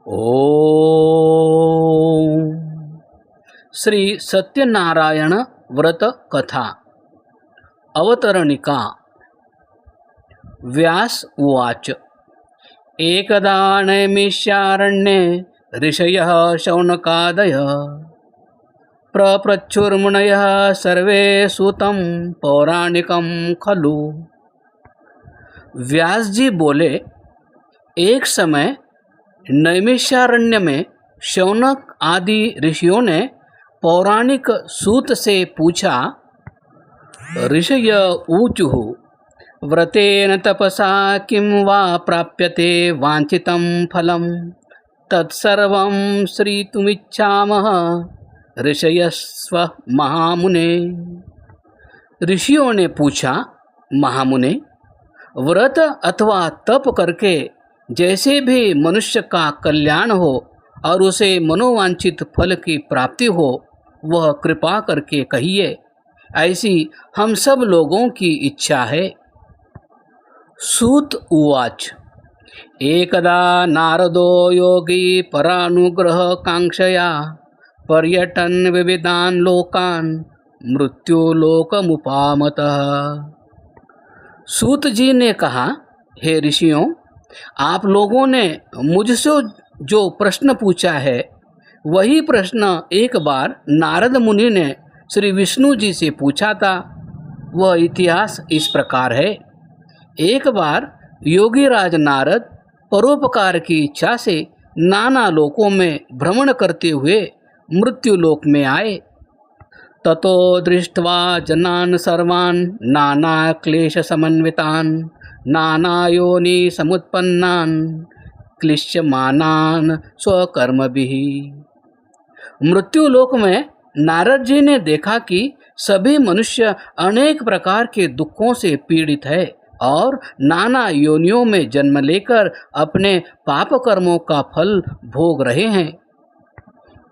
ओम श्री सत्यनारायण व्रत कथा अवतरणिका। व्यास उवाच। एकदा नैमिषारण्ये ऋषयः शौनकादयः प्रपृच्छुर्मुनयः सर्वे सूतं पौराणिकं खलु। व्यास जी बोले, एक समय नैमिषारण्य में शौनक आदि ऋषियों ने पौराणिक सूत से पूछा। ऋषय ऊचुः व्रतेन तपसा किं वा प्राप्यते वांछितं फलं तत्सर्वं श्रीतुमिच्छामः ऋषयस्व महामुने। ऋषियों ने पूछा, महामुने, व्रत अथवा तप करके जैसे भी मनुष्य का कल्याण हो और उसे मनोवांछित फल की प्राप्ति हो, वह कृपा करके कहिए। ऐसी हम सब लोगों की इच्छा है। सूत उवाच। एकदा नारदो योगी परानुग्रह कांक्षया पर्यटन विविधान लोकान मृत्युलोकमुपामतः। सूत जी ने कहा, हे ऋषियों, आप लोगों ने मुझसे जो प्रश्न पूछा है वही प्रश्न एक बार नारद मुनि ने श्री विष्णु जी से पूछा था। वह इतिहास इस प्रकार है। एक बार योगीराज नारद परोपकार की इच्छा से नाना लोकों में भ्रमण करते हुए मृत्युलोक में आए। ततो दृष्ट्वा जनान् सर्वान् नाना क्लेश समन्वितान् नाना योनि समुत्पन्नान् क्लिश्यमानान् स्वकर्मभिः। मृत्युलोक में नारद जी ने देखा कि सभी मनुष्य अनेक प्रकार के दुखों से पीड़ित है और नाना योनियों में जन्म लेकर अपने पाप कर्मों का फल भोग रहे हैं।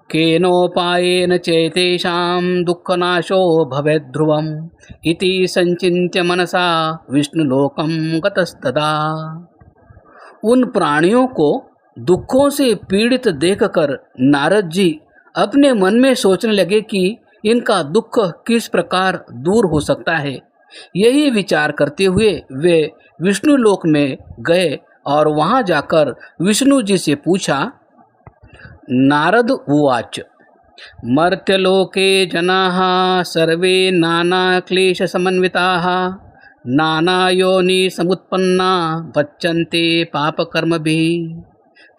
केनोपायेन चैतेषां दुःखनाशो भवेत् ध्रुवम् इति संचिन्त्य मनसा विष्णुलोकं गतस्तदा। उन प्राणियों को दुखों से पीड़ित देखकर नारद जी अपने मन में सोचने लगे कि इनका दुख किस प्रकार दूर हो सकता है। यही विचार करते हुए वे विष्णुलोक में गए और वहां जाकर विष्णु जी से पूछा। नारद उवाच। मर्त्यलोके जनाः सर्वे नाना क्लेश समन्विताः नाना योनि समुत्पन्ना बच्चन्ते पापकर्मभिः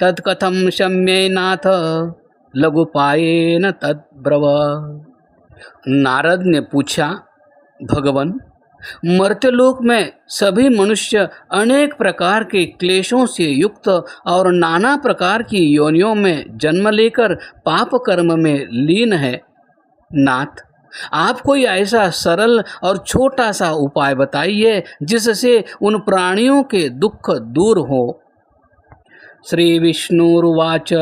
तत्कथं शम्येनाथ लघुपायेन तद्ब्रव। नारद ने पूछा, भगवन, मर्त्यलोक में सभी मनुष्य अनेक प्रकार के क्लेशों से युक्त और नाना प्रकार की योनियों में जन्म लेकर पाप कर्म में लीन है। नाथ, आप कोई ऐसा सरल और छोटा सा उपाय बताइए जिससे उन प्राणियों के दुख दूर हो। श्री विष्णुरुवाच।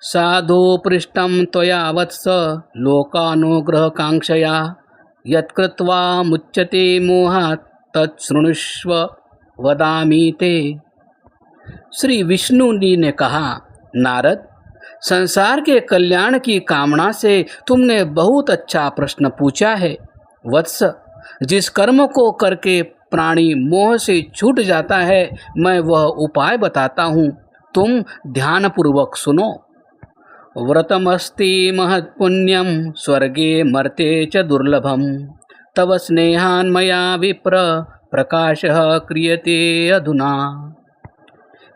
साधु पृष्ठं त्वया वत्स लोकानुग्रह कांक्षया यत्कृत्वा मुच्यते मोहात् तच्छृणुष्व वदामि ते। श्री विष्णु जी ने कहा, नारद, संसार के कल्याण की कामना से तुमने बहुत अच्छा प्रश्न पूछा है। वत्स, जिस कर्म को करके प्राणी मोह से छूट जाता है, मैं वह उपाय बताता हूँ, तुम ध्यानपूर्वक सुनो। व्रतमस्ति महत्पुण्यं स्वर्गे मर्ते च दुर्लभं तव स्नेहान् मया विप्र प्रकाशः क्रियते अधुना।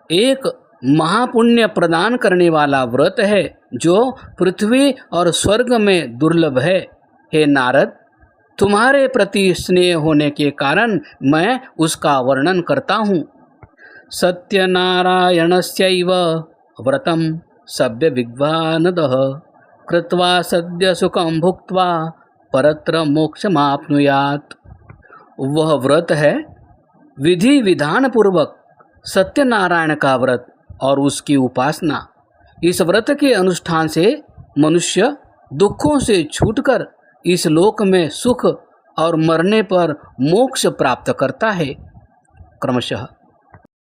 एक महापुण्य प्रदान करने वाला व्रत है जो पृथ्वी और स्वर्ग में दुर्लभ है। हे नारद, तुम्हारे प्रति स्नेह होने के कारण मैं उसका वर्णन करता हूँ। सत्यनारायणस्यैव व्रतं सभ्य विद्वानदः कृत्वा सद्य सुखं भुक्त्वा परत्र मोक्षमाप्नुयात्। वह व्रत है विधि विधान पूर्वक सत्यनारायण का व्रत और उसकी उपासना। इस व्रत के अनुष्ठान से मनुष्य दुखों से छूटकर इस लोक में सुख और मरने पर मोक्ष प्राप्त करता है। क्रमशः